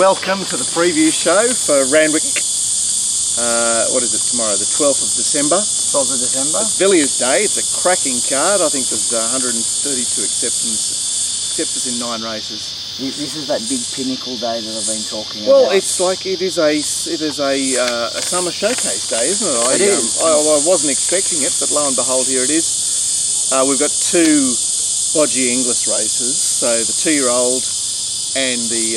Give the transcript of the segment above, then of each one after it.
welcome to the preview show for Randwick. What is it tomorrow? The 12th of December. 12th of December. It's Villiers Day. It's a cracking card. I think there's 132 acceptors in 9 races. This is that big pinnacle day that I've been talking Well, about. it's like it is a summer showcase day, isn't it? It is. I wasn't expecting it, but lo and behold, here it is. We've got 2 bodgy English races. So the 2-year-old and the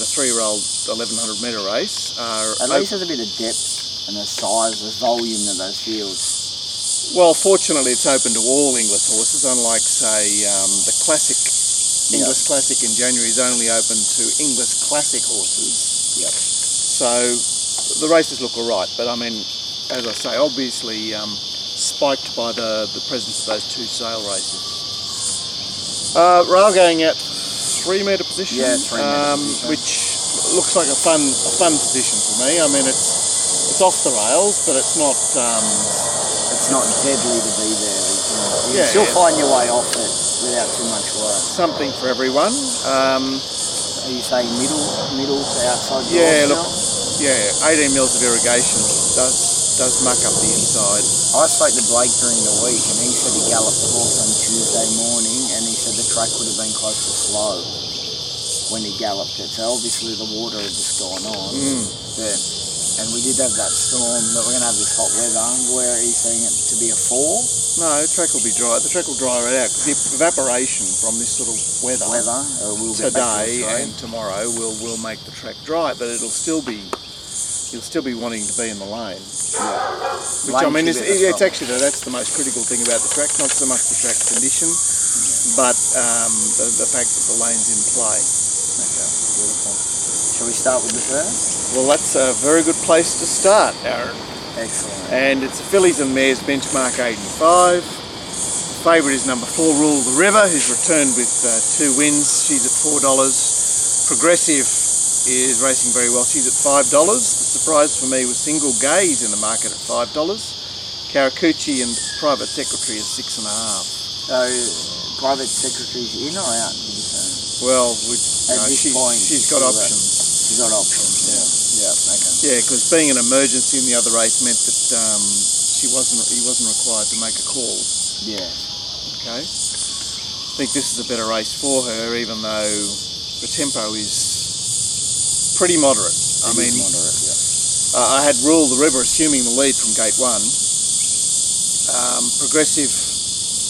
3-year-old 1100 metre race are. At least there's a bit of depth and the size, the volume of those fields. Well, fortunately, it's open to all English horses, unlike, say, the classic. English Classic in January is only open to English Classic horses. Yep. So the races look all right, but I mean, as I say, obviously spiked by the presence of those 2 sale races. Rail going at 3 metre position, yeah, 3 metre position, which looks like a fun position for me. I mean, it's off the rails, but it's not. It's not deadly to be there. You can still find your way off it without too much work. Something for everyone. Are you saying middle to outside? Yeah, look, 18 mils of irrigation does muck up the inside. I spoke to Blake during the week, and he said he galloped the horse on Tuesday morning, and he said the track would have been close to slow when he galloped it. So obviously the water had just gone on. And we did have that storm that we're going to have this hot weather. Where are you seeing it to be a 4? No, the track will be dry. The track will dry right out because the evaporation from this sort of weather will today and tomorrow will make the track dry, but you'll still be wanting to be in the lane. Yeah. Which I mean, it's actually that's the most critical thing about the track. Not so much the track condition, but the fact that the lane's in play. Okay, beautiful. Shall we start with the first? Well, that's a very good place to start, Aaron. Excellent. And it's a fillies and mares benchmark 85. The favourite is number 4, Rule the River, who's returned with 2 wins. She's at $4. Progressive is racing very well. She's at $5. The surprise for me was Single Gaze in the market at $5. Karakuchi and Private Secretary is 6.5. So, Private Secretary's in or out, did you say? Well, she's got options. She's got options, yeah. Okay. Yeah, because being an emergency in the other race meant that he wasn't required to make a call. Yeah. Okay. I think this is a better race for her, even though the tempo is pretty moderate. Moderate, yeah. I had Rule the River assuming the lead from gate 1. Progressive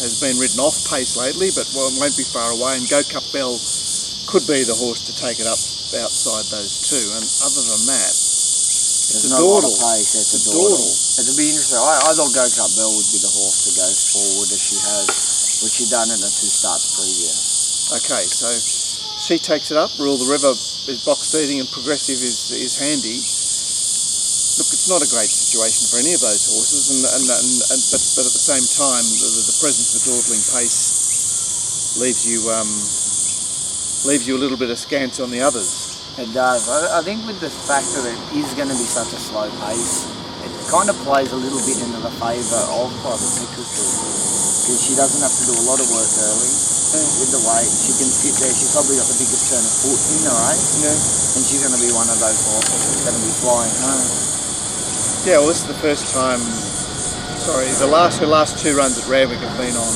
has been ridden off pace lately, but won't be far away, and Go Cup Bell could be the horse to take it up outside those 2. And other than that, it's a dawdle. It's a dawdle. It'll be interesting. I thought Go Cup Bell would be the horse to go forward as she has, which she done in the 2 starts previous. Okay, so she takes it up. Rule the River is box seating, and Progressive is handy. Look, it's not a great situation for any of those horses, but at the same time, the presence of a dawdling pace leaves you a little bit askance on the others. It does. I think with the fact that it is going to be such a slow pace, it kind of plays a little bit into the favour of Private Secretary, because she doesn't have to do a lot of work early with the weight. She can fit there. She's probably got the biggest turn of foot in her race, and she's going to be one of those horses that's going to be flying home. Yeah, well, this is the first time. Sorry, her last 2 runs at Randwick have been on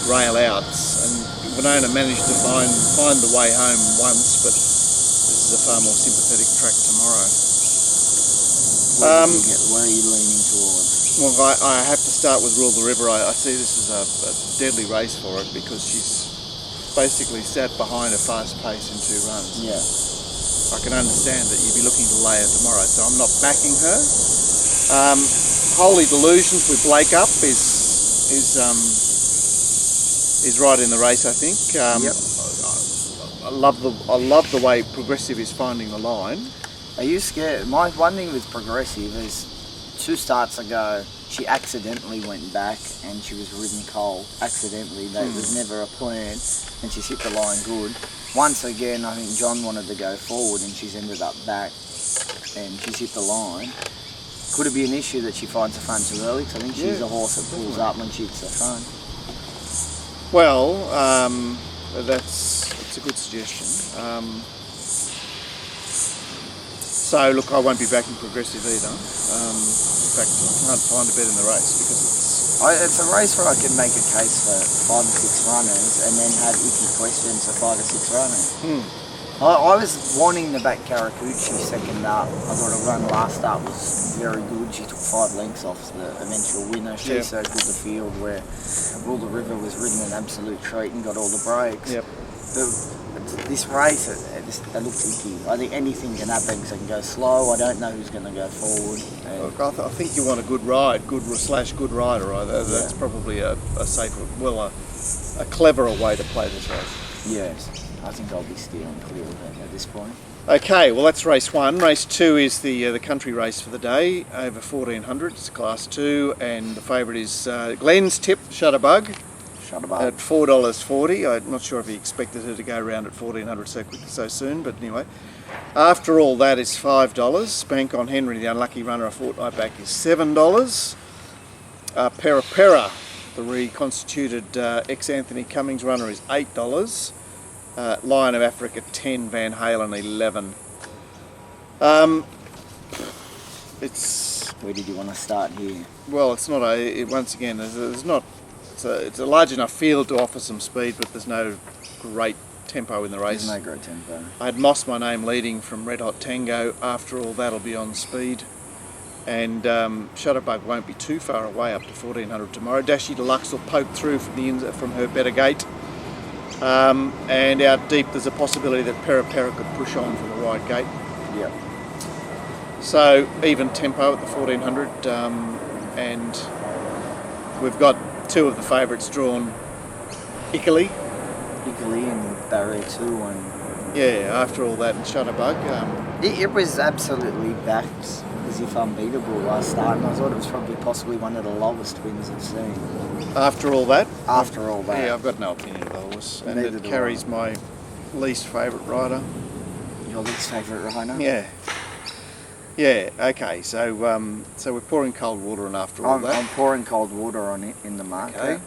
rail outs, and Winona managed to find the way home once, but this is a far more sympathetic track tomorrow. Where are you leaning towards? Well, I have to start with Rule the River. I see this as a deadly race for it because she's basically sat behind a fast pace in 2 runs. Yeah. I can understand that you'd be looking to lay her tomorrow, so I'm not backing her. Holy Delusions with Blake up is right in the race, I think. Yep. I love the way Progressive is finding the line. Are you scared? My one thing with Progressive is 2 starts ago she accidentally went back and she was ridden cold. Accidentally, that was never a plan, and she's hit the line good. Once again, I think John wanted to go forward and she's ended up back and she's hit the line. Could it be an issue that she finds the front too early? Because I think she's a horse that pulls up when she hits the front. Well, that's a good suggestion. So look, I won't be backing Progressive either. In fact, I can't find a bet in the race because It's a race where I can make a case for 5 or 6 runners and then have icky questions for 5 or 6 runners. I was wanting to back Karakuchi second up. I thought her run last up was very good. She took 5 lengths off the eventual winner. She circled the field where Rule the River was ridden an absolute treat and got all the breaks. Yep. This race, it looks icky. I think anything can happen because I can go slow. I don't know who's going to go forward. Look, I think you want a good ride, good rider. Right? That's probably a safer, a cleverer way to play this race. Yes, I think I'll be steering clear of it at this point. Okay, well that's race 1. Race 2 is the country race for the day, over 1400. It's Class 2, and the favourite is Glenn's tip, Shutterbug. At $4.40. I'm not sure if he expected her to go around at 1400 so soon, but anyway. After all that is $5. Bank on Henry, the unlucky runner, a fortnight back, is $7. Pera, the reconstituted ex-Anthony Cummings runner, is $8. Lion of Africa, 10. Van Halen, 11. It's. Where did you want to start here? Well, it's not once again, there's not. It's a large enough field to offer some speed, but there's no great tempo in the race. There's no great tempo. I had Moss My Name leading from Red Hot Tango. After all, that'll be on speed. And Shutterbug won't be too far away, up to 1400 tomorrow. Dashy Deluxe will poke through from her better gate. And out deep, there's a possibility that Pera could push on from the wide gate. Yep. So even tempo at the 1400, and we've got 2 of the favourites drawn equally and Barrier 2 and... Yeah, after all that, and Shutterbug. It was absolutely backed as if unbeatable last start, and I thought it was probably possibly one of the lowest wins I've seen. After all that? After all that. Yeah, I've got no opinion of the horse. And it carries my least favourite rider. Your least favourite rider? Yeah. Yeah, okay, so we're pouring cold water on after all that. I'm pouring cold water on it in the market. Okay.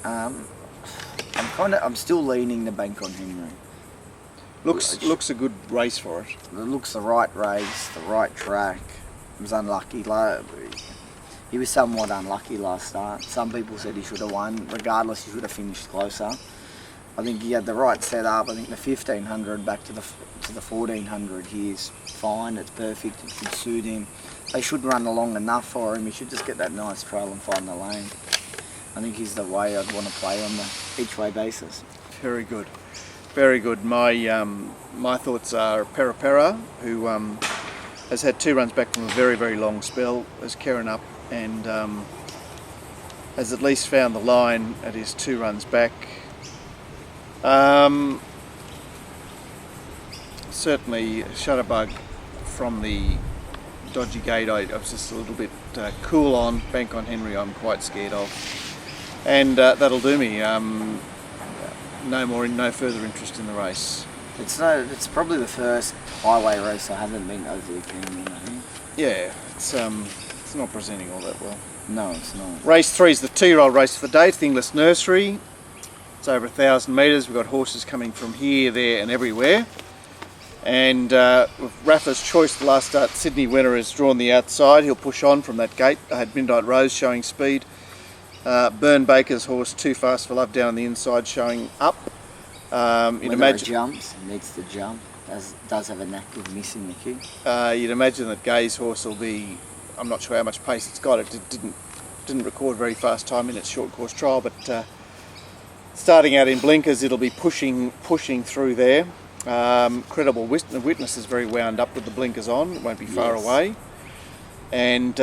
I'm still leaning the bank on Henry. Looks a good race for it. It looks the right race, the right track. It was unlucky. He was somewhat unlucky last start. Some people said he should have won. Regardless, he should have finished closer. I think he had the right setup. I think the 1500 back to the 1400 he is fine. It's perfect. It should suit him. They should run along enough for him. He should just get that nice trail and find the lane. I think he's the way I'd want to play on the each-way basis. Very good. Very good. My thoughts are Pera, who has had 2 runs back from a very, very long spell, is carrying up and has at least found the line at his 2 runs back. Certainly Shutterbug from the dodgy gate I was just a little bit cool on. Bank on Henry I'm quite scared of. And that'll do me. No further interest in the race. It's probably the first highway race I haven't been overly keen on, I think. Yeah, it's not presenting all that well. No, it's not. Race 3 is the 2-year-old race for the day. It's the Inglis Nursery. It's over 1,000 metres. We've got horses coming from here, there and everywhere. And with Rafa's Choice, the last start, Sydney winner has drawn the outside. He'll push on from that gate. I had Midnight Rose showing speed. Burn Baker's horse, Too Fast for Love, down on the inside, showing up. You'd imagine jumps, needs to jump. Does have a knack of missing the cue. You'd imagine that Gay's horse will be. I'm not sure how much pace it's got. It didn't record very fast time in its short course trial, but starting out in blinkers, it'll be pushing through there. Credible Witness is very wound up with the blinkers on. It won't be far away. And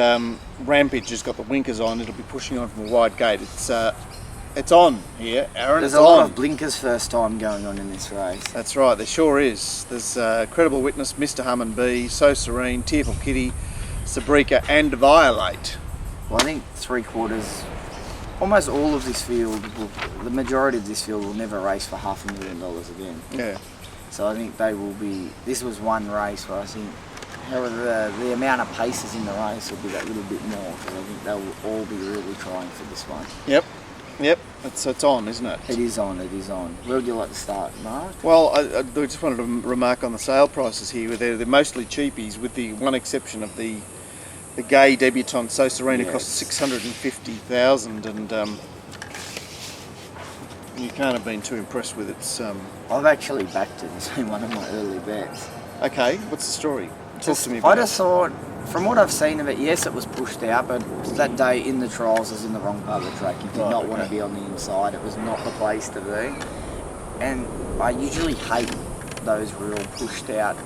Rampage has got the winkers on. It'll be pushing on from a wide gate. It's on here, Aaron. There's a lot of blinkers first time going on in this race. That's right, there sure is. There's Credible Witness, Mr. Hum and Bee, So Serene, Tearful Kitty, Sabrika and Violate. Well, I think 3/4, almost all of this field, the majority of this field will never race for $500,000 again. Yeah. So I think they will be, this was one race where I think the amount of paces in the race will be that little bit more, because I think they will all be really trying for this one. Yep. It's on, isn't it? It is on, it is on. Where would you like to start, Mark? Well, I just wanted to remark on the sale prices here. They're mostly cheapies, with the one exception of the gay debutante So Serena. Yes. Cost 650,000, and you can't have been too impressed with its. I've actually backed it. It's been one of my early bets. Okay, what's the story? Talk to me I about it. just thought, from what I've seen of it, yes, it was pushed out, but that day in the trials was in the wrong part of the track. You did not want to be on the inside. It was not the place to be. And I usually hate those real pushed out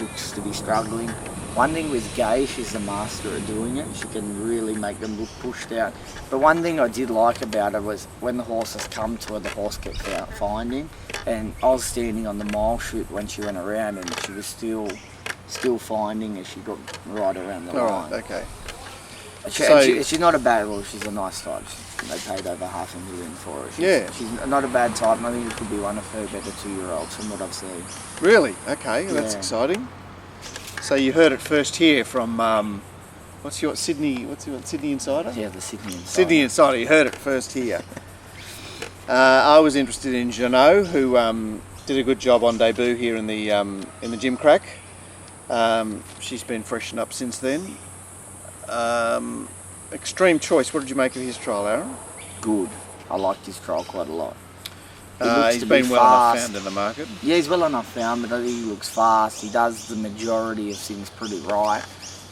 looks to be struggling. One thing with Gay, she's the master at doing it. She can really make them look pushed out. But one thing I did like about her was when the horses come to her, the horse kept finding. And I was standing on the mile chute when she went around, and she was still finding as she got right around the line. All right, okay. She's not a bad, well, she's a nice type. They paid over $500,000 for her. She's not a bad type, and I think it could be one of her better 2-year-olds from what I've seen. Really? Okay, well, that's exciting. So you heard it first here from Sydney Insider? Yeah, the Sydney Insider. Sydney Insider. You heard it first here. I was interested in Jeannot, who did a good job on debut here in the Gym Crack. She's been freshened up since then. Extreme Choice. What did you make of his trial, Aaron? Good. I liked his trial quite a lot. He's been well enough found in the market. Yeah, he's well enough found, but I think he looks fast. He does the majority of things pretty right.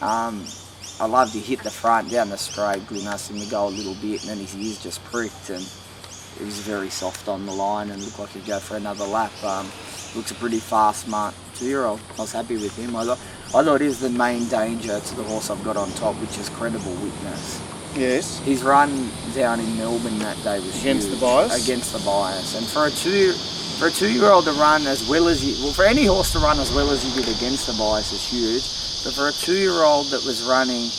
I loved he hit the front down the straight, Glenn asked him to go a little bit, and then his ears just pricked, and it was very soft on the line and looked like he'd go for another lap. Looks a pretty fast, smart 2-year-old. I was happy with him. I thought he was the main danger to the horse I've got on top, which is Credible Witness. Yes. His run down in Melbourne that day was against huge. the bias. Against the bias, and for a 2-year-old to run as well as for any horse to run as well as he did against the bias is huge. But for a 2-year-old that was running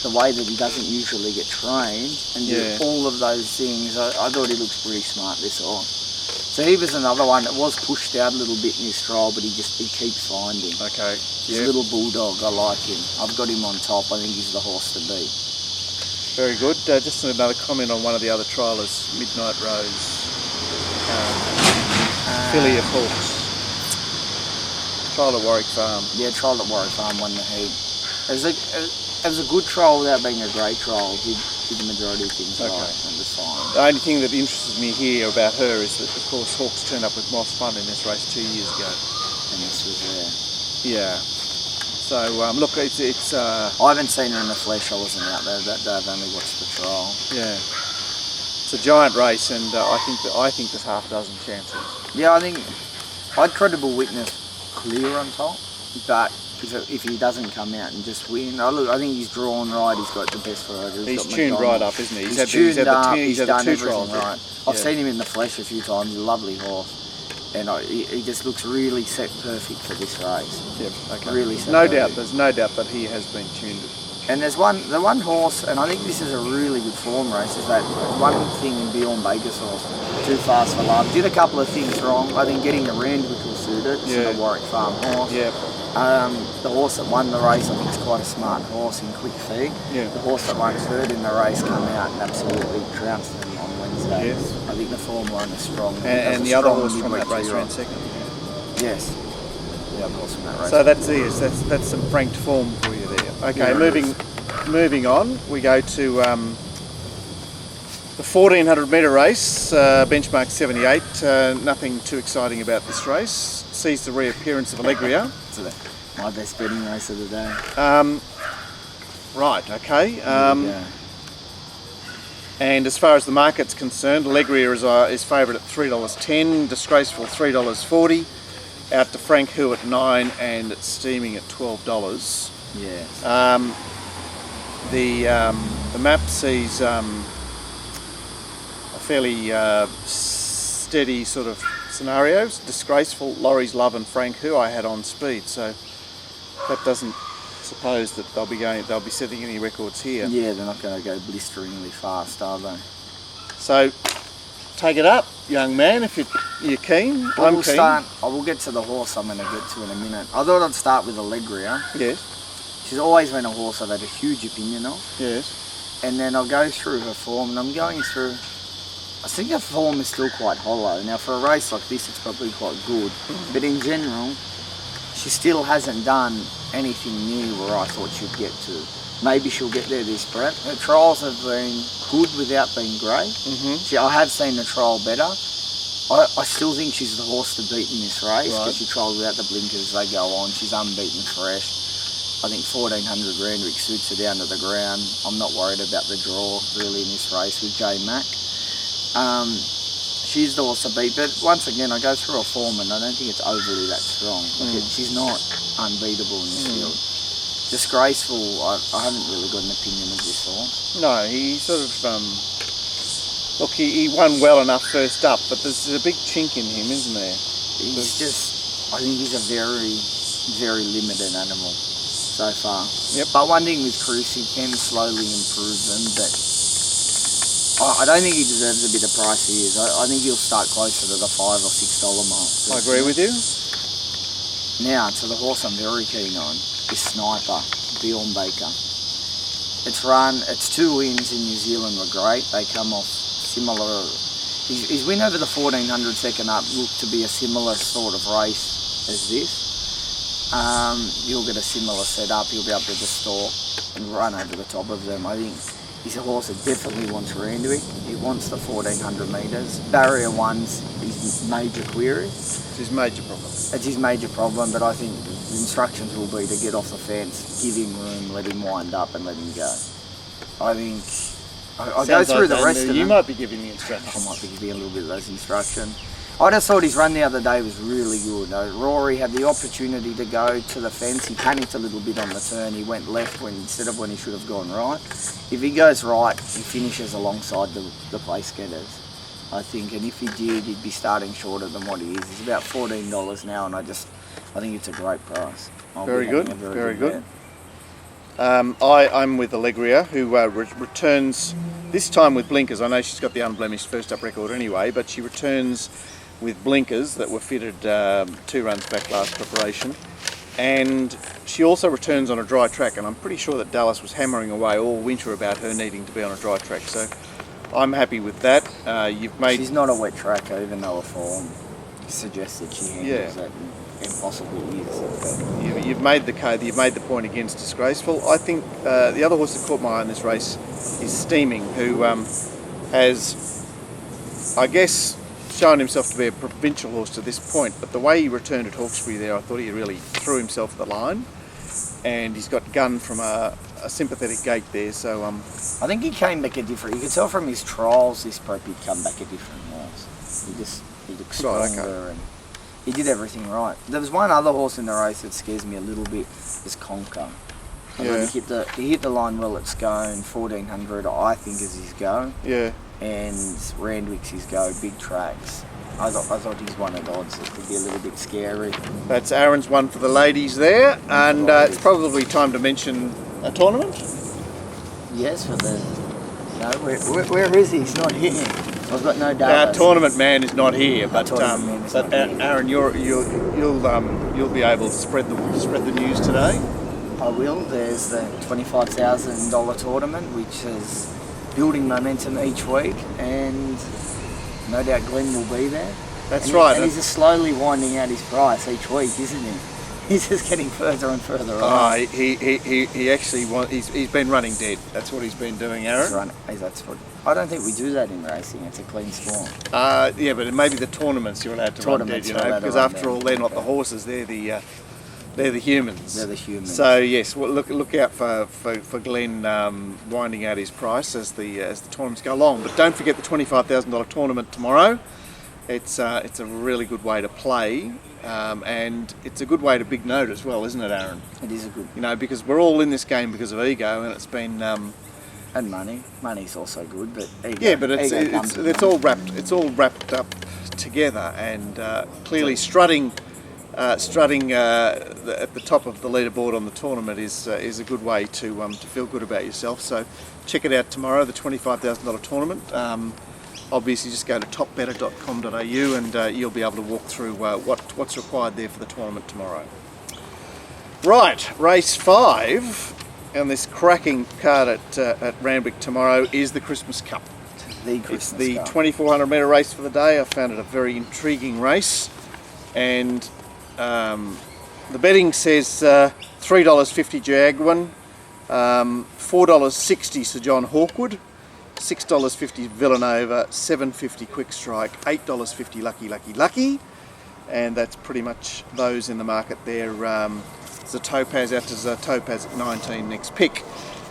the way that he doesn't usually get trained and do all of those things, I thought he looked pretty smart, this horse. So he was another one that was pushed out a little bit in his trial, but he keeps finding. Okay. He's a little bulldog. I like him. I've got him on top. I think he's the horse to beat. Very good. Just another comment on one of the other trialers, Midnight Rose, filly of Hawks. Trial at Warwick Farm. Yeah, trial at Warwick Farm won the heat. It was a good trial without being a great trial. Did the majority of things right, and was fine. The only thing that interests me here about her is that, of course, Hawks turned up with Moss Fun in this race 2 years ago. And this was there. Yeah. So, look, it's I haven't seen her in the flesh. I wasn't out there that day. I've only watched the trial. Yeah. It's a giant race, and I think there's half a dozen chances. Yeah, I think I'd Credible Witness clear on top, but if he doesn't come out and just win, I think he's drawn right. He's got the best for her. He's tuned right up, isn't he? He's tuned up. He's done 2 everything trials right. I've seen him in the flesh a few times. He's a lovely horse. And he just looks really set perfect for this race. Yeah, okay. Really set perfect. There's no doubt that he has been tuned. And there's the one horse, and I think this is a really good form race, is that one thing in Bjorn Baker's horse, Too Fast for Love, did a couple of things wrong. I think getting the Randwickle suited, so the Warwick Farm horse. Yeah. The horse that won the race, I think, is quite a smart horse in Quick Feed. Yeah. The horse that won third in the race came out and absolutely trounced them on Wednesday. Yes. I think the form line is strong. And the other horse from that race ran second. Yes. The other horse from that race. So that's some franked form for you there. Okay, moving on, we go to the 1400 metre race, benchmark 78. Nothing too exciting about this race. Sees the reappearance of Allegria. It's my best betting race of the day. Right, okay. And as far as the market's concerned, Allegria is favourite at $3.10, Disgraceful $3.40, out to Frank Hu at $9, and it's steaming at $12. Yeah. The map sees a fairly steady sort of scenarios. Disgraceful, Laurie's Love, and Frank Hu I had on speed, so that doesn't suppose that they'll be setting any records here. Yeah, they're not going to go blisteringly fast, are they? So take it up, young man, if you're keen. I'm keen. I will get to the horse I'm going to get to in a minute. I thought I'd start with Allegria. Yes. She's always been a horse I've had a huge opinion of. Yes. And then I'll go through her form, and I'm going through I think her form is still quite hollow. Now for a race like this, it's probably quite good. But in general, she still hasn't done anything near where I thought she'd get to. Maybe she'll get there this prep. Her trials have been good without being great. I have seen the trial better. I still think she's the horse to beat in this race because she trialled without the blinkers. They go on. She's unbeaten fresh. I think 1400 Randwick suits her down to the ground. I'm not worried about the draw really in this race with J Mac. She's the horse to beat, but once again I go through her form and I don't think it's overly that strong. She's not unbeatable in this field. Disgraceful, I haven't really got an opinion of this horse. No, he sort of, look, he won well enough first up, but there's a big chink in him, isn't there? I think he's a very, very limited animal so far. Yep. But one thing with Cruz, he can slowly improve them, but I don't think he deserves a bit of price he is. I think he'll start closer to the $5 or $6 mark. I agree with you. Now, to the horse I'm very keen on is Sniper, Bjorn Baker. Its 2 wins in New Zealand were great. They come off similar. His win over the 1400 second up looked to be a similar sort of race as this. You'll get a similar setup. You'll be able to distort and run over the top of them. I think he's a horse that definitely wants Randwick. He wants the 1400 metres. Barrier 1's his major query. It's his major problem. It's his major problem, but I think the instructions will be to get off the fence, give him room, let him wind up and let him go. I think I'll go through the rest of them. You might be giving the instructions. I might be giving a little bit of those instructions. I just thought his run the other day was really good. Rory had the opportunity to go to the fence. He panicked a little bit on the turn. He went left instead of when he should have gone right. If he goes right, he finishes alongside the place getters, I think. And if he did, he'd be starting shorter than what he is. He's about $14 now, and I think it's a great price. Very good. I'm with Allegria, who returns this time with blinkers. I know she's got the unblemished first up record anyway, but she returns with blinkers that were fitted 2 runs back last preparation. And she also returns on a dry track, and I'm pretty sure that Dallas was hammering away all winter about her needing to be on a dry track. So I'm happy with that. She's not a wet track, even though her form suggests that she handles it and possibly is. You've made the point against Disgraceful. I think the other horse that caught my eye in this race is Steaming, who has, I guess, shown himself to be a provincial horse to this point, but the way he returned at Hawkesbury there, I thought he really threw himself at the line, and he's got gun from a sympathetic gate there, so I think he came back a different. You could tell from his trials this prep he'd come back a different horse. He looked stronger and he did everything right. There was one other horse in the race that scares me a little bit, is Conquer. Yeah. He hit the line well at Scone, 1400 I think is his go. Yeah. And Randwick's his go, big tracks. I thought he's one of the odds that could be a little bit scary. That's Aaron's one for the ladies there, and it's probably time to mention a tournament. Yes, for the. No, where is he? He's not here. I've got no doubt. Our tournament man is not here, but Aaron, you'll be able to spread the news today. I will. There's the $25,000 tournament, which is building momentum each week, and no doubt Glenn will be there. That's right. And he's just slowly winding out his price each week, isn't he? He's just getting further and further on. He actually he's been running dead. That's what he's been doing, Aaron. That's what. I don't think we do that in racing. It's a clean sport. Yeah, but maybe the tournaments you're allowed to run dead, because after all, they're not the horses. They're the humans. They're the humans. So yes, well, look out for Glenn winding out his price as the tournaments go along. But don't forget the $25,000 tournament tomorrow. It's a really good way to play, and it's a good way to big note as well, isn't it, Aaron? It is a good. Because we're all in this game because of ego, and it's been. And money. Money's also good, but ego. Yeah, but it's all wrapped up together, and clearly strutting at the top of the leaderboard on the tournament is a good way to feel good about yourself. So check it out tomorrow, the $25,000 tournament. Obviously, just go to topbetter.com.au and you'll be able to walk through what's required there for the tournament tomorrow. Right, race 5 on this cracking card at Randwick tomorrow is the Christmas Cup. It's the 2400 metre race for the day. I found it a very intriguing race, and the betting says $3.50 Jaguar, $4.60 Sir John Hawkwood, $6.50 Villanova, $7.50 Quick Strike, $8.50 Lucky Lucky Lucky, and that's pretty much those in the market there. There's a Topaz out to the Topaz at 19 next pick.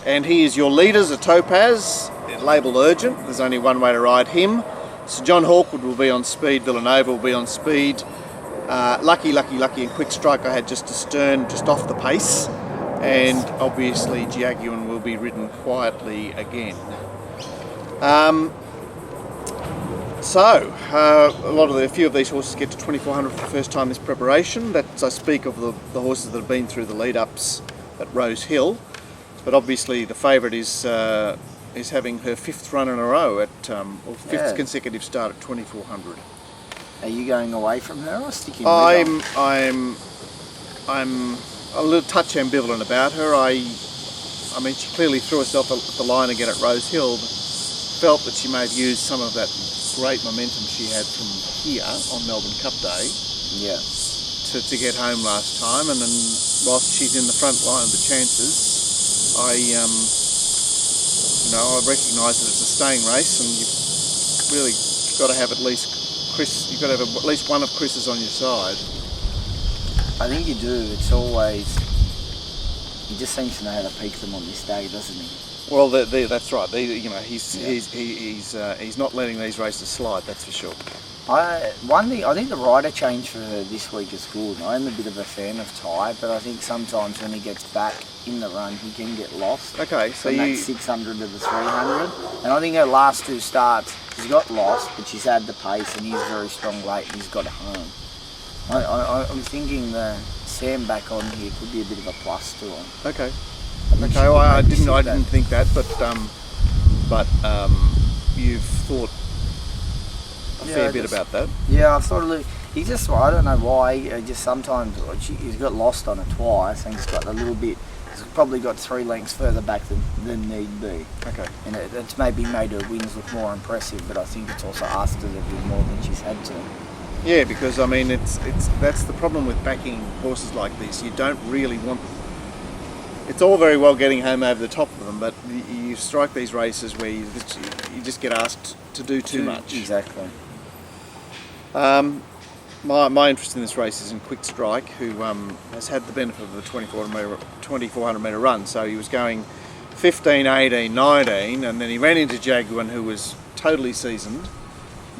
And he is your leader, a Topaz, labelled urgent. There's only one way to ride him. So John Hawkwood will be on speed, Villanova will be on speed. Lucky Lucky Lucky and Quick Strike I had just astern, just off the pace. And obviously Jaguar will be ridden quietly again. A few of these horses get to 2400 for the first time this preparation. That's, I speak of the horses that have been through the lead-ups at Rose Hill. But obviously the favourite is having her 5th run in a row at or 5th consecutive start at 2400. Are you going away from her or sticking with her? I'm a little touch ambivalent about her. I mean, she clearly threw herself at the line again at Rose Hill. Felt that she may have used some of that great momentum she had from here on Melbourne Cup Day. Yeah. To get home last time, and then whilst she's in the front line of the chances, I recognise that it's a staying race, and you've really got to have at least Chris. You've got to have at least one of Chris's on your side. I think you do. It's always he just seems to know how to peak them on this day, doesn't he? Well, that's right. He's not letting these races slide. That's for sure. One thing, I think the rider change for her this week is good. I am a bit of a fan of Ty, but I think sometimes when he gets back in the run, he can get lost. Okay, so from that 600 to the 300. And I think her last 2 starts, she's got lost, but she's had the pace, and he's very strong late, and he's got it home. I'm thinking the Sam back on here could be a bit of a plus to him. Okay. Well, I didn't think that, but you've thought a fair bit about that. Yeah, I've thought he just, I don't know why, just sometimes he's got lost on it twice, and he's got a little bit, he's probably got 3 lengths further back than need be. Okay. And it's maybe made her wins look more impressive, but I think it's also asked her to do more than she's had to. Yeah, because I mean, that's the problem with backing horses like this. You don't really want. It's all very well getting home over the top of them, but you strike these races where you just get asked to do too much. Exactly. My interest in this race is in Quick Strike, who has had the benefit of the 2400 metre run. So he was going 15, 18, 19, and then he ran into Jaguar, who was totally seasoned,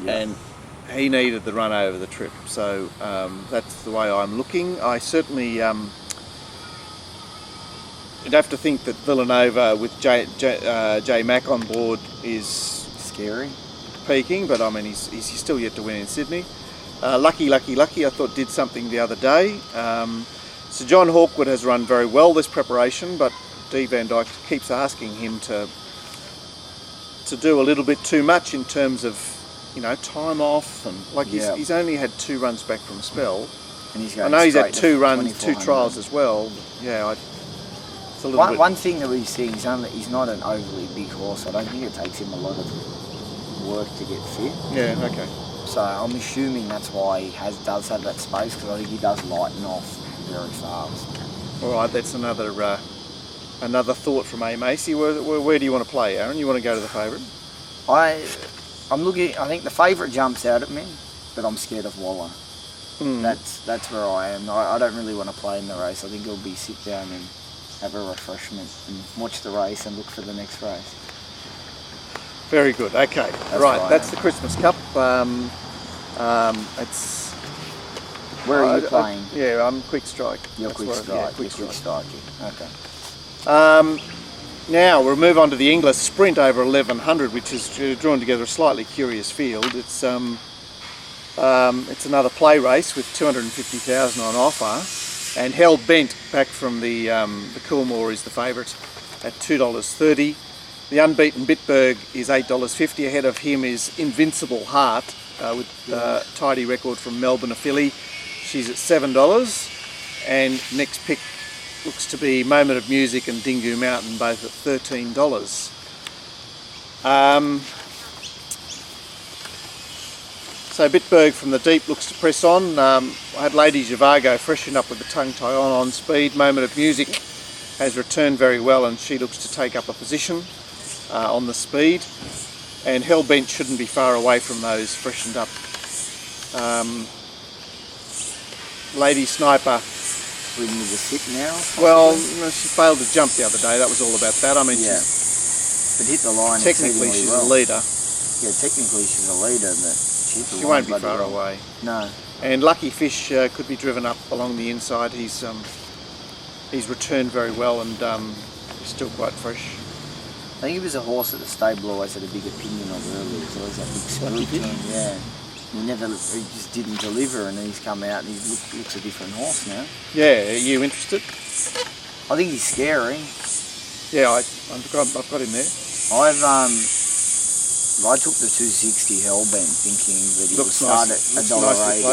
and he needed the run over the trip. So that's the way I'm looking. I certainly... You'd have to think that Villanova with J Mac on board is scary, peaking, but I mean he's still yet to win in Sydney. Lucky Lucky Lucky I thought did something the other day. So John Hawkwood has run very well this preparation, but D Van Dyke keeps asking him to do a little bit too much in terms of time off, and he's only had 2 runs back from a spell. And he's I know he's had 2 runs, 2 trials as well. Yeah. One thing that we've seen, he's not an overly big horse. I don't think it takes him a lot of work to get fit. Yeah, okay. So I'm assuming that's why he does have that space, because I think he does lighten off very fast. All right, that's another thought from A. Macy. Where do you want to play, Aaron? You want to go to the favourite? I'm looking. I think the favourite jumps out at me, but I'm scared of Waller. That's where I am. I don't really want to play in the race. I think it'll be sit down and have a refreshment and watch the race and look for the next race. Very good. Okay, that's the Christmas Cup. It's. Where are you playing? I'm Quick Strike. You're Quick Strike. Quick Strike. Okay. Now we'll move on to the Inglis Sprint over 1100, which has drawn together a slightly curious field. It's another play race with 250,000 on offer, and Held Bent back from the Coolmore is the favourite at $2.30. The unbeaten Bitburg is $8.50. Ahead of him is Invincible Heart with tidy record from Melbourne, a filly. She's at $7, and next pick looks to be Moment of Music and Dingu Mountain, both at $13. So Bitburg from the deep looks to press on. I had Lady Zhivago freshened up with the tongue tie on speed. Moment of Music has returned very well and she looks to take up a position on the speed. And Hellbent shouldn't be far away from those freshened up. Lady Sniper. Ridden with the sit now? Well, she failed to jump the other day. That was all about that. I mean, yeah. But hit the line technically she's well. a leader. Yeah, technically she's a leader, but she won't be far away. No. And Lucky Fish could be driven up along the inside. He's returned very well and he's still quite fresh. I think he was a horse that the stable always had a big opinion of earlier. It was always that big spirit. Yeah. He just didn't deliver, and he's come out and he looks a different horse now. Yeah, are you interested? I think he's scary. Yeah, I've got him there. I took the 260 Hellbent thinking that he would start at $1.80.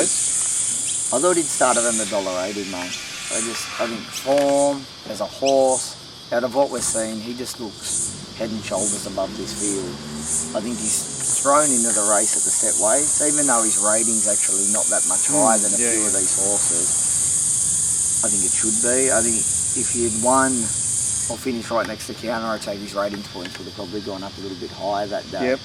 I thought he'd start at $1.80, mate. I think form as a horse, out of what we're seeing, he just looks head and shoulders above this field. I think he's thrown into the race at the step weights, even though his rating's actually not that much higher than a few of these horses. I think it should be. I think if he had won or finished right next to Counter, I'd take his ratings points would have probably gone up a little bit higher that day. Yep.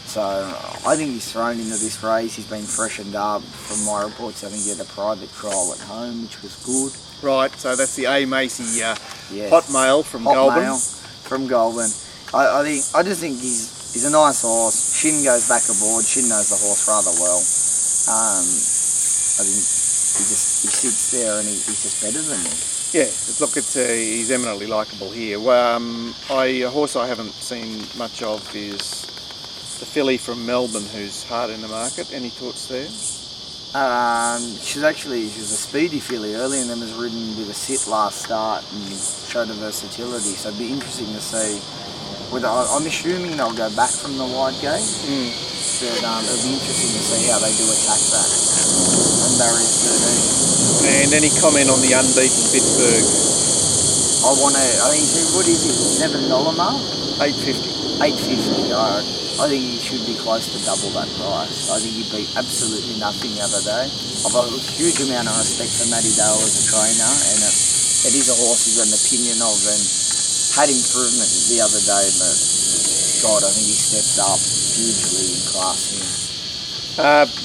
So I think he's thrown into this race. He's been freshened up. From my reports, I think he had a private trial at home, which was good. Right, so that's the A. Macy Hot Mail from Goulburn. From Goulburn. I just think he's a nice horse. Shin goes back aboard. Shin knows the horse rather well. I think he sits there and he's just better than him. Yeah, look, he's eminently likeable here. A horse I haven't seen much of is the filly from Melbourne, who's hard in the market. Any thoughts there? She was a speedy filly early and then was ridden with a sit last start and showed her versatility. So it'd be interesting to see. I'm assuming they'll go back from the wide gate, but it'll be interesting to see how they do attack that on barrier 13. And any comment on the unbeaten Bitburg? I think, what is it, $7 mark? $8.50. $8.50. I think he should be close to double that price. I think he beat absolutely nothing the other day. I've got a huge amount of respect for Matty Dale as a trainer, and it is a horse he's got an opinion of and had improvement the other day, but God, I think he stepped up hugely in class here.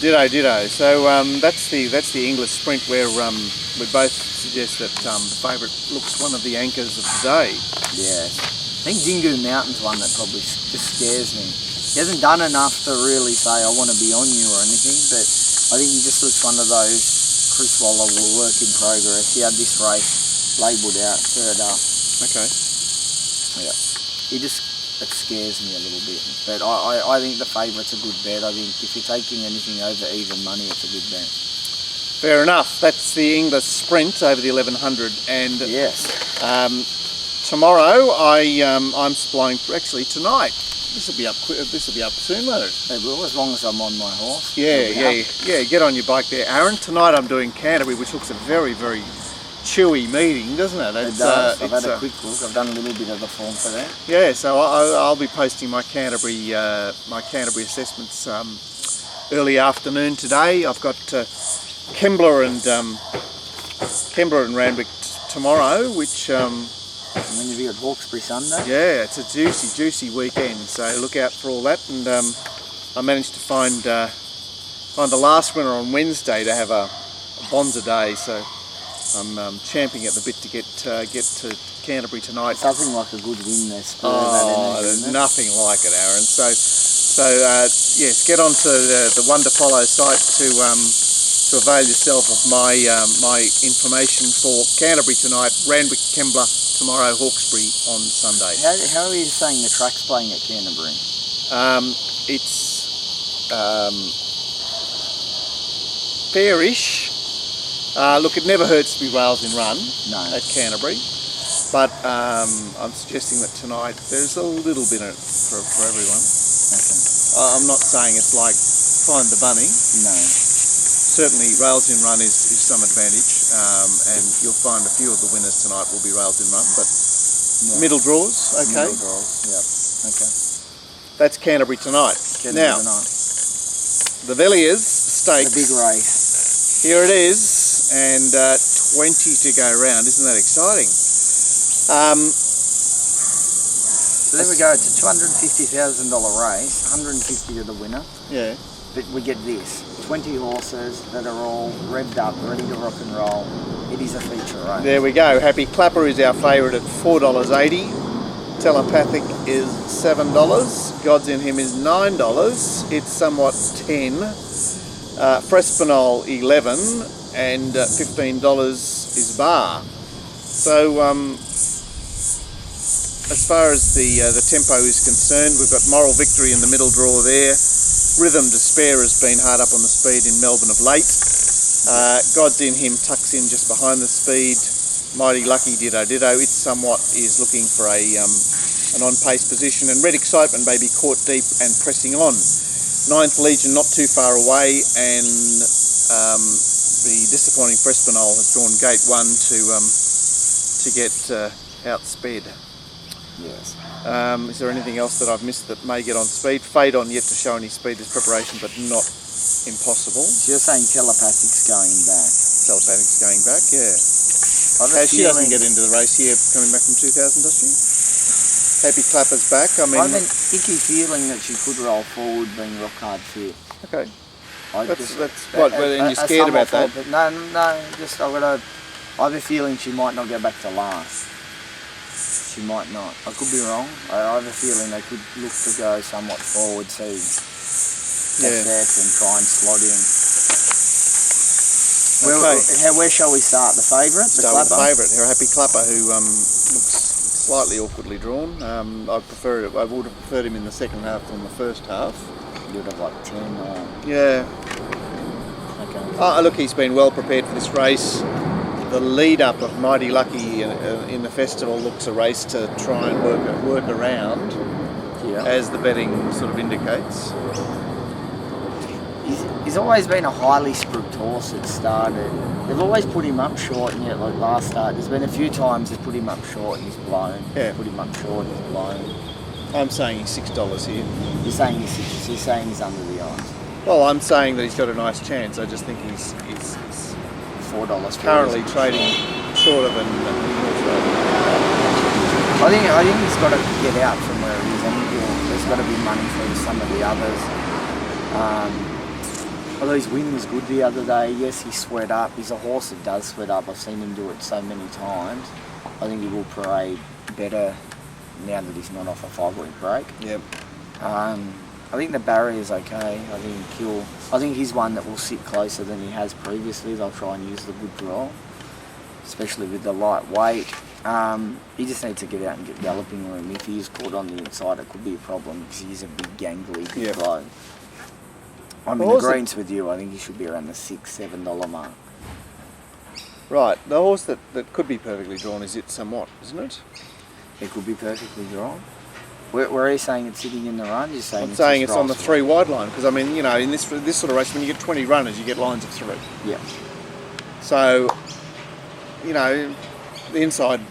Ditto. So that's the English Sprint where we both suggest that the favourite looks one of the anchors of the day. Yes. I think Dingu Mountain's one that probably just scares me. He hasn't done enough to really say, I want to be on you or anything, but I think he just looks one of those Chris Waller work in progress. He had this race labelled out, third up. Okay. Yeah. It scares me a little bit. But I think the favourite's a good bet. I think if you're taking anything over even money, it's a good bet. Fair enough. That's the English Sprint over the 1100. And yes. Tomorrow I'm supplying, actually tonight. This will be up soon, won't it? It will, as long as I'm on my horse. Yeah. Get on your bike there, Aaron. Tonight I'm doing Canterbury, which looks a very, very chewy meeting, doesn't it? It does. I've had a quick look. I've done a little bit of the form for that. Yeah, so I'll be posting my Canterbury assessments early afternoon today. I've got Kembla and Randwick tomorrow, which. And then you'll be at Hawkesbury Sunday? Yeah, it's a juicy weekend, so look out for all that. And I managed to find the last winner on Wednesday to have a bonza day, so I'm champing at the bit to get to Canterbury tonight. Something like a good win there. There's nothing like it, Aaron. So yes, get onto the One to Follow site to avail yourself of my information for Canterbury tonight, Randwick, Kembla tomorrow, Hawkesbury on Sunday. How are you saying the track's playing at Canterbury? It's fairish. Look, it never hurts to be rails in run at Canterbury, but I'm suggesting that tonight there's a little bit in it for everyone. Okay. I'm not saying it's like Find the Bunny. No. Certainly rails in run is some advantage, and you'll find a few of the winners tonight will be rails in run, but middle draws, okay? Middle draws, yeah, okay. That's Canterbury tonight. Tonight. the Villiers The Stakes. big race. Here it is, and 20 to go round. Isn't that exciting? So there we go. It's a $250,000 race. 150 to the winner. Yeah. But we get this: 20 horses that are all revved up, ready to rock and roll. It is a feature race. There we go. Happy Clapper is our favourite at $4.80. Telepathic is $7. God's in Him is $9. It's Somewhat $10. Frespinol $11, and $15 is Bar. So as far as the tempo is concerned, we've got Moral Victory in the middle draw there. Rhythm Despair has been hard up on the speed in Melbourne of late. God's in Him tucks in just behind the speed. Mighty Lucky Ditto Ditto. It's Somewhat is looking for an on-pace position, and Red Excitement may be caught deep and pressing on. Ninth Legion not too far away, and the disappointing Frespinol has drawn gate 1 to get outsped. Yes. Is there anything else that I've missed that may get on speed? Fade On yet to show any speed as preparation, but not impossible. So you're saying Telepathic's going back? Telepathic's going back, yeah. She doesn't get into the race here coming back from 2000, does she? Happy Clapper's back. I mean, I've an icky feeling that she could roll forward being rock hard fit. okay. I That's what, and you're scared about that? No, just I have a feeling she might not go back to last. She might not. I could be wrong. I have a feeling they could look to go somewhat forward, see success and try and slot in. Okay. Where shall we start? The favourite? Start with the favourite, her Happy Clapper, who looks slightly awkwardly drawn. I would have preferred him in the second half than the first half. You would have like 10 or... Yeah. Okay. Look, he's been well prepared for this race. The lead-up of Mighty Lucky in the festival looks a race to try and work around, as the betting sort of indicates. He's always been a highly spruiked horse that started. They've always put him up short, and yet like last start, there's been a few times they've put him up short and he's blown. Yeah. Put him up short and he's blown. I'm saying he's $6 here. You're saying he's 6, you're saying he's under the odds. Well, I'm saying that he's got a nice chance. I just think he's $4 currently trading shorter than I think he's got to get out from where he is. I think there's got to be money for some of the others. Although his win was good the other day, yes, he sweat up. He's a horse that does sweat up. I've seen him do it so many times. I think he will parade better now that he's not off a 5-week break. Yep. I think the barrier's okay. I think he's one that will sit closer than he has previously. They'll try and use the good draw, especially with the light weight. He just needs to get out and get galloping room. If he is caught on the inside, it could be a problem because he's a big gangly big bloke. I'm in agreement with you. I think he should be around the $6-7 mark. Right. The horse that could be perfectly drawn is It's Somewhat, isn't it? It could be perfectly drawn. Where are you saying it's sitting in the run? You're saying I'm saying it's on the 3 wide line, because I mean, you know, in this sort of race, when you get 20 runners, you get lines of 3. Yeah. So, you know, the inside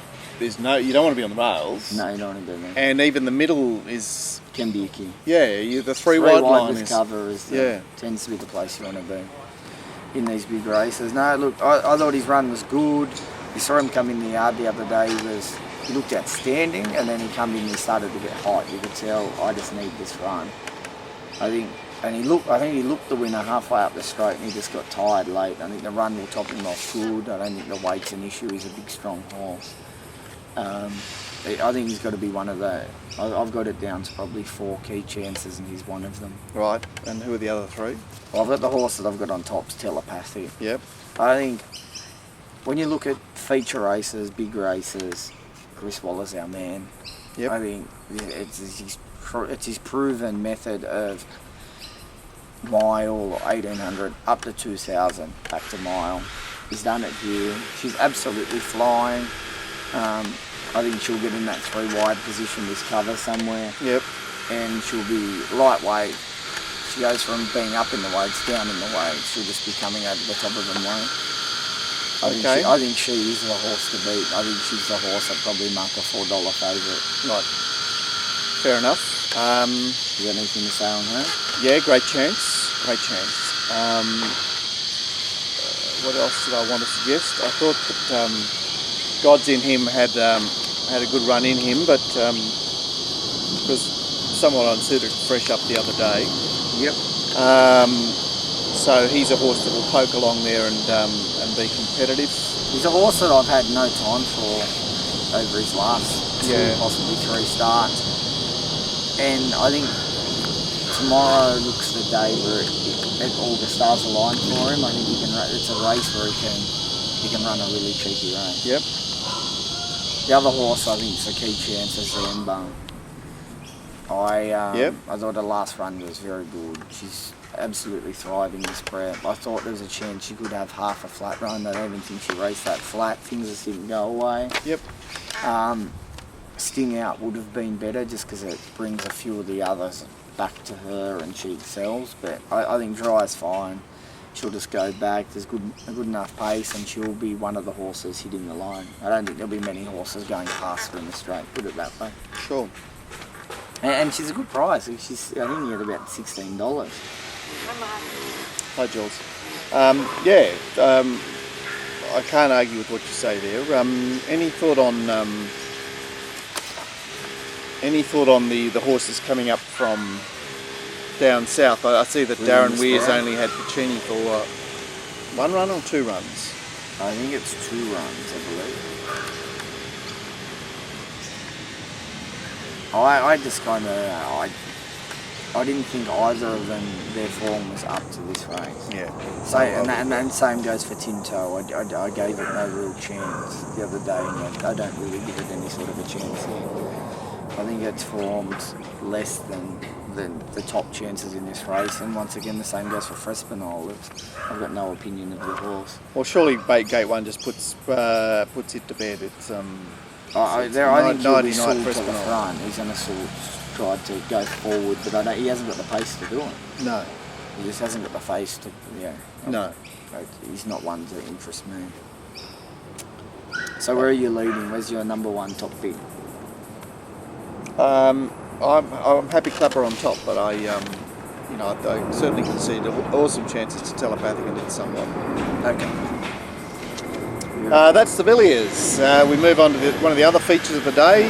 you don't want to be on the rails. No, you don't want to do that. And even the middle can be icky. Yeah, the 3 wide line with cover tends to be the place you want to be in these big races. No, look, I thought his run was good. You saw him come in the yard the other day. He looked outstanding, and then he come in and he started to get hot. You could tell, I just need this run. I think he looked the winner halfway up the straight, and he just got tired late. I think the run will top him off good. I don't think the weight's an issue. He's a big, strong horse. I think he's got to be one of the... I've got it down to probably 4 key chances, and he's one of them. Right, and who are the other 3? Well, I've got the horse that I've got on top's Telepathy. Yep. I think when you look at feature races, big races, Chris Waller's our man. Yep. I think it's his proven method of mile or 1800 up to 2000 back to mile. He's done it here. She's absolutely flying. I think she'll get in that 3 wide position with cover somewhere. Yep. And she'll be lightweight. She goes from being up in the weights down in the weights. She'll just be coming over the top of them weight. I think she is the horse to beat. I think she's the horse I'd probably mark a $4 favourite. Right. Fair enough. You got anything to say on her? Yeah, great chance. great chance. What else did I want to suggest? I thought that God's in Him had a good run in him, but was somewhat unsuited fresh up the other day. Yep. So he's a horse that will poke along there and be competitive. He's a horse that I've had no time for over his last two, possibly three starts. And I think tomorrow looks the day where all the stars align for him. I think it's a race where he can run a really cheeky race. Yep. The other horse I think is a key chance is the Mbung. I thought the last run was very good. She's absolutely thriving this prep. I thought there was a chance she could have half a flat run. I don't even think she raced that flat. Things just didn't go away. Yep. Sting Out would have been better just because it brings a few of the others back to her and she excels. But I think Dry's fine. She'll just go back. There's a good enough pace, and she'll be one of the horses hitting the line. I don't think there'll be many horses going past her in the straight. Put it that way. Sure. And she's a good price. I think you're at about $16. Hi, Jules. I can't argue with what you say there. Any thought on the horses coming up from down south? I see that Darren Weirs only had Puccini for one run or two runs. I think it's 2 runs, I believe. I just kind of I didn't think either of them, their form was up to this race. Yeah. So and same goes for Tinto. I gave it no real chance the other day, and I don't really give it any sort of a chance here. I think it's formed less than the top chances in this race, and once again the same goes for Frespinol. I've got no opinion of the horse. Well, surely Gate 1 just puts it to bed. It's I think he'll be sold to the front. He's going to try to go forward, but he hasn't got the pace to do it. No. He just hasn't got the face to, No. He's not one to interest me. So where are you leading? Where's your number 1 top pick? I'm happy Clapper on top, but I certainly concede awesome chances to Telepathic and did somewhat. Okay. That's the Villiers. We move on to one of the other features of the day,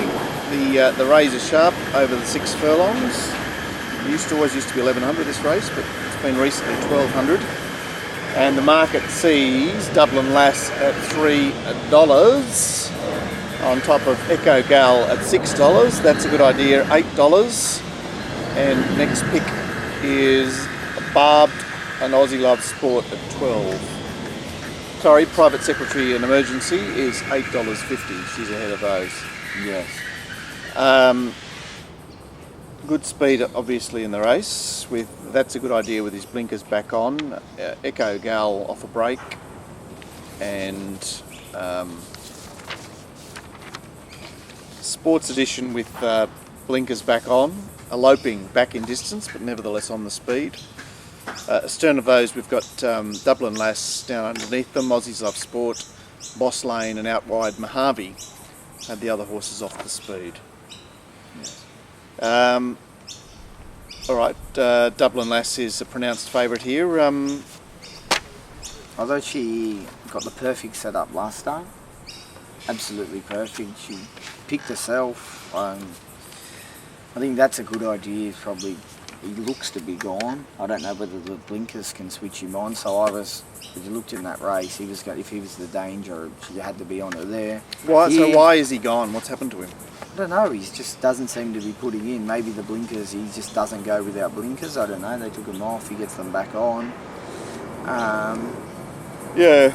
the Razor Sharp over the 6 furlongs. It always used to be 1100 this race, but it's been recently 1200. And the market sees Dublin Lass at $3 on top of Echo Gal at $6. That's a good idea, $8. And next pick is Barbed and Aussie Love Sport at 12. Sorry, Private Secretary and Emergency is $8.50. She's ahead of those. Yes. Good speed, obviously, in the race. That's a good idea with his blinkers back on. Echo Gal off a break, and Sports Edition with blinkers back on, eloping back in distance, but nevertheless on the speed. Astern of those, we've got Dublin Lass down underneath them, Aussies Love Sport, Boss Lane, and out wide Mojave had the other horses off the speed. All right, Dublin Lass is a pronounced favourite here. Although she got the perfect setup last time, absolutely perfect. She picked herself. I think that's a good idea. He looks to be gone. I don't know whether the blinkers can switch him on. So if you looked in that race, if he was the danger, she had to be on her there. Why is he gone? What's happened to him? I don't know. He just doesn't seem to be putting in. Maybe the blinkers. He just doesn't go without blinkers. I don't know. They took him off. He gets them back on. Yeah.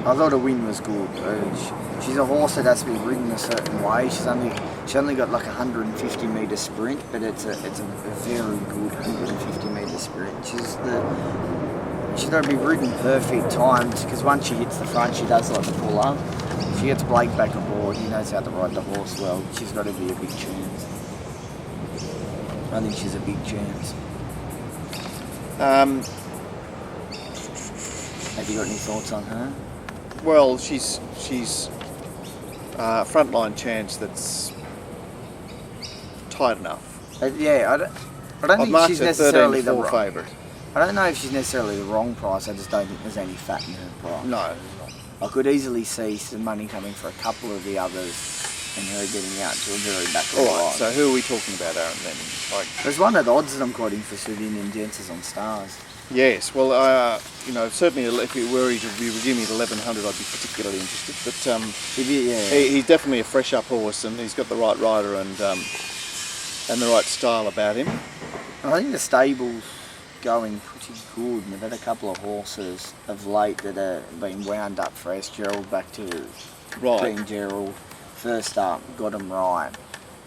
I thought a win was good. She's a horse that has to be ridden a certain way. She only got like a 150 metre sprint, but it's a very good 150 metre sprint. She's got to be ridden perfect times, because once she hits the front, she does like the pull up. If she gets Blake back aboard, he knows how to ride the horse well. She's got to be a big chance. I think she's a big chance. Have you got any thoughts on her? Well, she's frontline chance that's tight enough. I don't I've think marked she's her 13 necessarily to the 4 wrong. favourite. I don't know if she's necessarily the wrong price. I just don't think there's any fat in her price. No. I could easily see some money coming for a couple of the others and her getting out to a very back of the Alright, line. so who are we talking about, Aaron, then? Like, There's one at odds that I'm quoting for Slovenian Dances on Stars. yes, well, you know, certainly if you were to be giving me at 1100, I'd be particularly interested. But he's definitely a fresh up horse, and he's got the right rider and the right style about him. I think the stable's going pretty good, and they've had a couple of horses of late that have been wound up fresh. Gerald back to being Gerald. First up, got him right.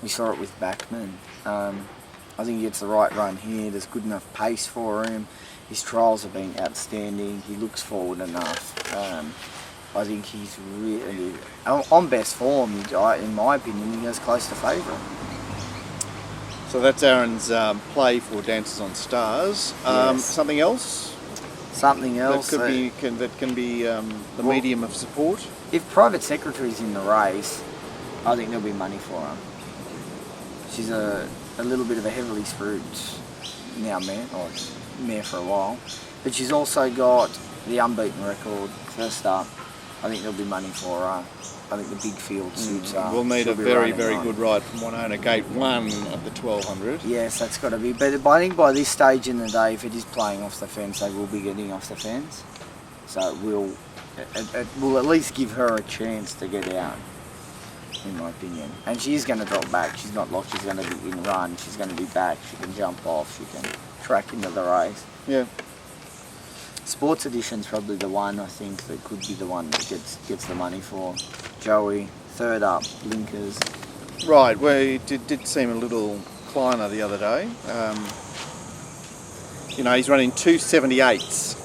We saw it with Backman. I think he gets the right run here. There's good enough pace for him. His trials have been outstanding. He looks forward enough. I think he's really on best form. In my opinion, he goes close to favourite. So that's Aaron's play for Dances on Stars. Yes. Something else? Something else That can be the medium of support? If Private Secretary's in the race, I think there'll be money for her. She's a little bit of a heavily screwed now mare, or mare for a while, but she's also got the unbeaten record. First up, I think there'll be money for her. I think the big field suits her. We'll need She'll a be very, running very on. good ride from one owner, gate 1 of the 1200. Yes, that's got to be. But I think by this stage in the day, if it is playing off the fence, they will be getting off the fence. So it will at least give her a chance to get out, in my opinion. And she's going to drop back. She's not locked. She's going to be in run. She's going to be back. She can jump off. She can track into the race. Yeah. Sports Edition's probably the one, I think, that could be the one that gets the money for. Joey, third up, Blinkers. Right, well, it did seem a little Kleiner the other day. You know, he's running 278s.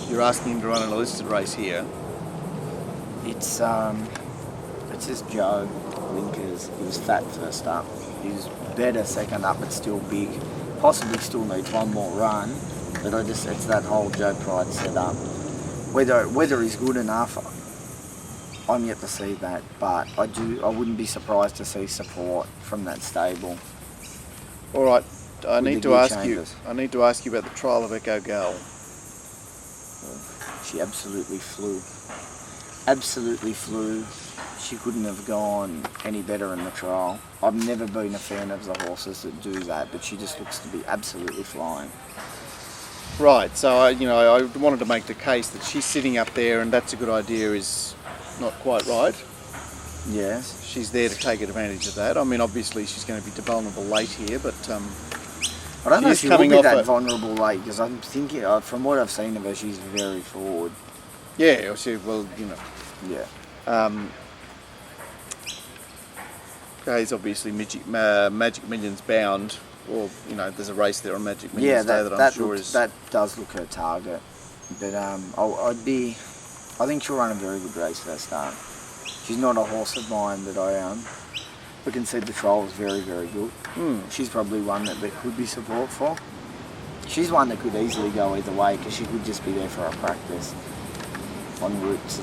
You're asking him to run in a listed race here. It's just Joe, Blinkers. He was fat first up. He was better second up, but still big. Possibly still needs one more run, but it's that whole Joe Pride setup. Whether he's good enough, I'm yet to see that, but I wouldn't be surprised to see support from that stable. All right, I need to ask you about the trial of Echo Gal. She absolutely flew. Absolutely flew. She couldn't have gone any better in the trial. I've never been a fan of the horses that do that, but she just looks to be absolutely flying. Right, so I wanted to make the case that she's sitting up there, and that's a good idea is not quite right. Yes. She's there to take advantage of that. I mean, obviously she's going to be vulnerable late here, but I don't know if she will be off that vulnerable late, because I'm thinking, from what I've seen of her, she's very forward. Yeah, Yeah. He's obviously Magic Millions bound, or there's a race there on Magic Millions Day that I'm sure is. That does look her target, but I think she'll run a very good race first start. She's not a horse of mine that I own. We can see the trial is very, very good. She's probably one that there could be support for. She's one that could easily go either way, because she could just be there for a practice en route to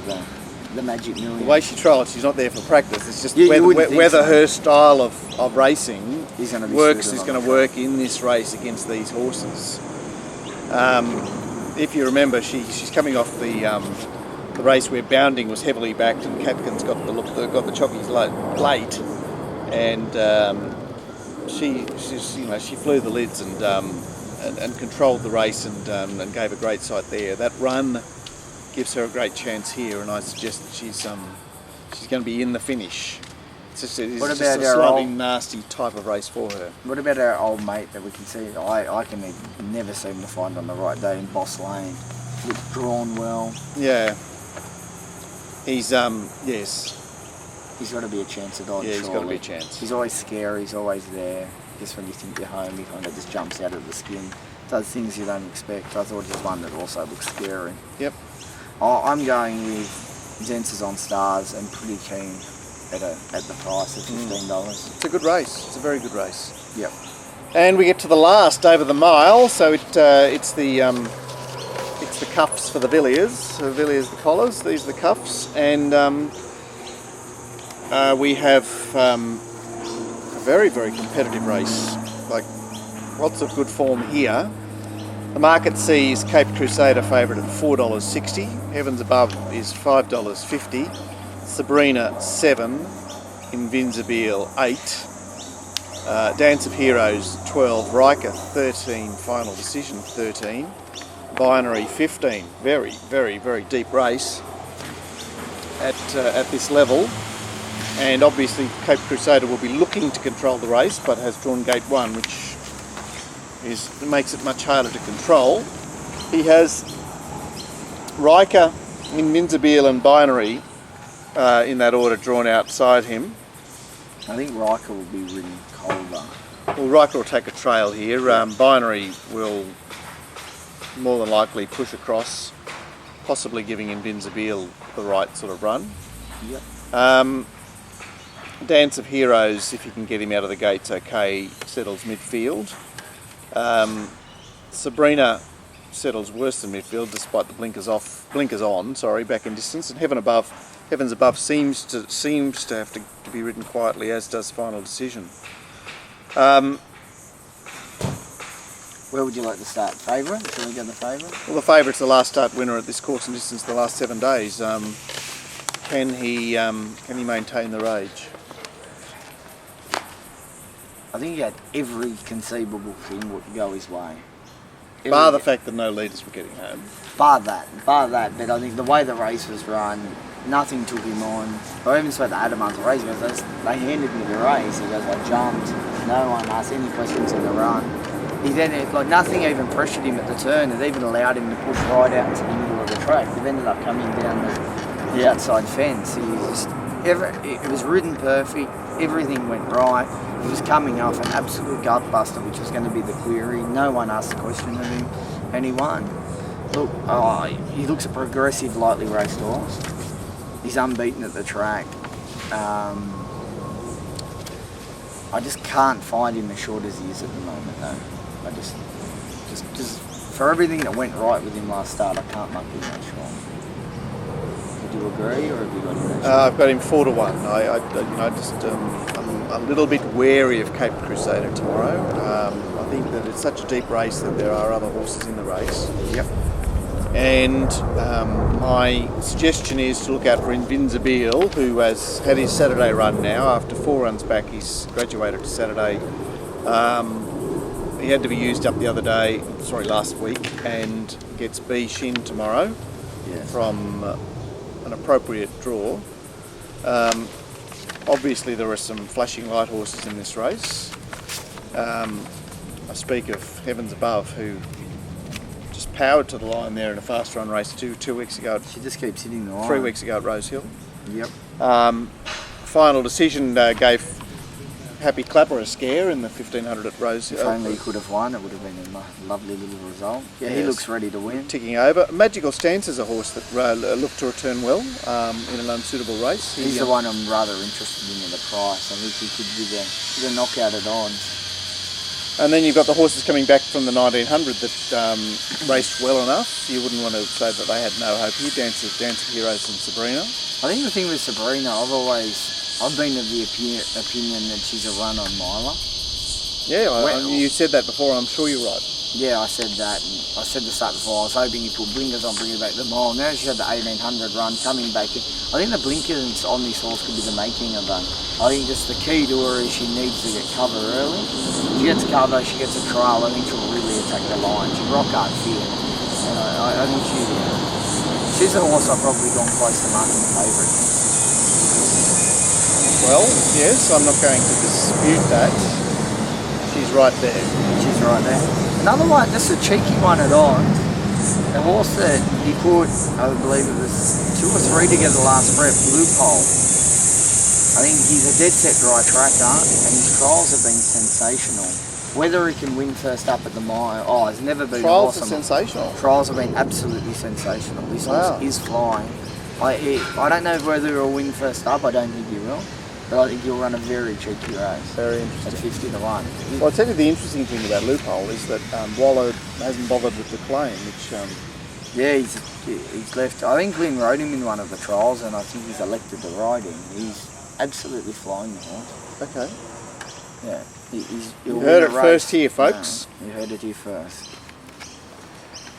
the Magic Millions. The way she trials, she's not there for practice. It's just Yeah, whether her style of racing is going to work suited in this race against these horses. If you remember, she's coming off the race where Bounding was heavily backed and Capkin's got the chockies late, and she flew the lids and controlled the race and gave a great sight there. That run gives her a great chance here, and I suggest that she's going to be in the finish. It's just a slightly nasty type of race for her. What about our old mate that we can see? I can never seem to find on the right day in Boss Lane. Looks drawn well. Yeah. He's yes. He's got to be a chance at odds. Yeah, he's got to be a chance. He's always scary. He's always there. Just when you think you're home, he kind of just jumps out of the skin. Does things you don't expect. I thought he's one that also looks scary. Yep. I'm going with Dances on Stars and pretty keen at the price of $15. It's a good race. It's a very good race. Yep. And we get to the last over the mile, so it's the cuffs for the Villiers. So Villiers the collars. These are the cuffs, and we have a very, very competitive race. Like lots of good form here. The market sees Cape Crusader favourite at $4.60. Heavens Above is $5.50. Sabrina $7. Invincible $8. Dance of Heroes $12. Riker $13. Final Decision $13. Binary $15. Very, very, very deep race at this level. And obviously Cape Crusader will be looking to control the race, but has drawn gate 1, which makes it much harder to control. He has Riker, Invincible and Binary in that order drawn outside him. I think Riker will be ridden colder. Well, Riker will take a trail here. Binary will more than likely push across, possibly giving Invincible the right sort of run. Yep. Dance of Heroes, if you can get him out of the gates okay, settles midfield. Sabrina settles worse than midfield despite the blinkers on, back in distance. And Heavens Above seems to have to be ridden quietly, as does Final Decision. Where would you like to start? Favourite? Shall we go the favourite? Well, the favourite's the last start winner at this course and distance the last 7 days. Can he maintain the rage? I think he had every conceivable thing would go his way. Bar the fact that no leaders were getting home. Bar that. But I think the way the race was run, nothing took him on. I even spoke to Adam after the race. He goes, they handed me the race. He goes, I jumped. No one asked any questions in the run. He then, nothing even pressured him at the turn. It even allowed him to push right out into the middle of the track. He ended up coming down the outside fence. It was ridden perfect. Everything went right. He was coming off an absolute gut buster, which was going to be the query. No one asked a question of him, and he won. Look, he looks a progressive, lightly raced horse. He's unbeaten at the track. I just can't find him as short as he is at the moment, though. I just for everything that went right with him last start, I can't make him that strong. Would you agree, or have you got him that strong? I've got him 4-1. I'm a little bit wary of Cape Crusader tomorrow. I think that it's such a deep race that there are other horses in the race. Yep. And my suggestion is to look out for Invincible, who has had his Saturday run now. After 4 runs back, he's graduated to Saturday. He had to be used up last week, and gets B Shin tomorrow. Yes. From an appropriate draw. Obviously there are some flashing light horses in this race. I speak of Heavens Above, who just powered to the line there in a fast run race two weeks ago. She just keeps hitting the line. 3 weeks ago at Rose Hill. Yep. Final Decision gave Happy Clapper a scare in the 1500 at Rose Hill. If only he could have won, it would have been a lovely little result. Yeah, yes. He looks ready to win. Ticking over. Magical Stance is a horse that looked to return well in an unsuitable race. He's the one I'm rather interested in at the price. I think he could be the knockout at odds. And then you've got the horses coming back from the 1900 that raced well enough. You wouldn't want to say that they had no hope here. Dance of Heroes and Sabrina. I think the thing with Sabrina, I've been of the opinion that she's a run on miler. Yeah, you said that before. I'm sure you're right. Yeah, I said that. And I said the start before. I was hoping he put blinkers on, bring it back the mile. Now she's had the 1800 run coming back in. I think the blinkers on this horse could be the making of that. I think just the key to her is she needs to get cover early. She gets cover, she gets a trial. I think she'll really attack the line. She's rock hard fear. And I think she's a horse I've probably gone close to marking favourite. Well, yes, I'm not going to dispute that. She's right there. She's right there. Another one, just a cheeky one at odds. The horse that he put, I believe it was 2 or 3 together last prep, Loophole. I think he's a dead set dry tracker, and his trials have been sensational. Whether he can win first up at the mile, it's never been trials awesome. Trials are sensational. Trials have been absolutely sensational. This horse is flying. I don't know whether he'll win first up. I don't think he will. But I think he'll run a very cheeky race. Very interesting. At 50 to 1. Well, I'll tell you the interesting thing about Loophole is that Waller hasn't bothered with the claim, which... Yeah, he's left... I think Glyn rode him in one of the trials, and I think he's elected to ride him. He's absolutely flying the horse. Okay. Yeah. You heard it first here, folks. No, you heard it here first.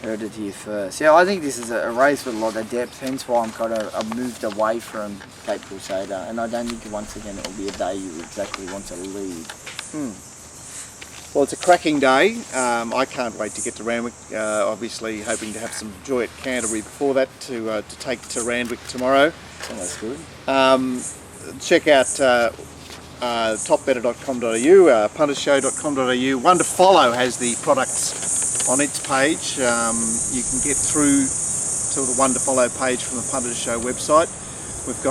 Heard it here first. Yeah, I think this is a race with a lot of depth, hence why I've moved away from Cape Crusader, and I don't think once again it will be a day you exactly want to lead. Well, it's a cracking day. I can't wait to get to Randwick. Obviously hoping to have some joy at Canterbury before that to take to Randwick tomorrow. So that's good. Check out topbetter.com.au, puntershow.com.au. One to Follow has the products on its page. You can get through to the One to Follow page from the Punters Show website. We've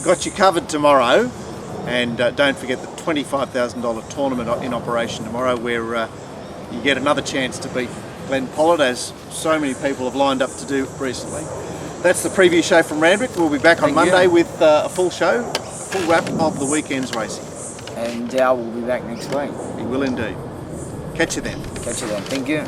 got you covered tomorrow, and don't forget the $25,000 tournament in operation tomorrow, where you get another chance to beat Glenn Pollard, as so many people have lined up to do recently. That's the preview show from Randwick. We'll be back on Monday with a full show, a full wrap of the weekend's racing. And Dow will be back next week. He will indeed. Catch you then. Catch you then. Thank you.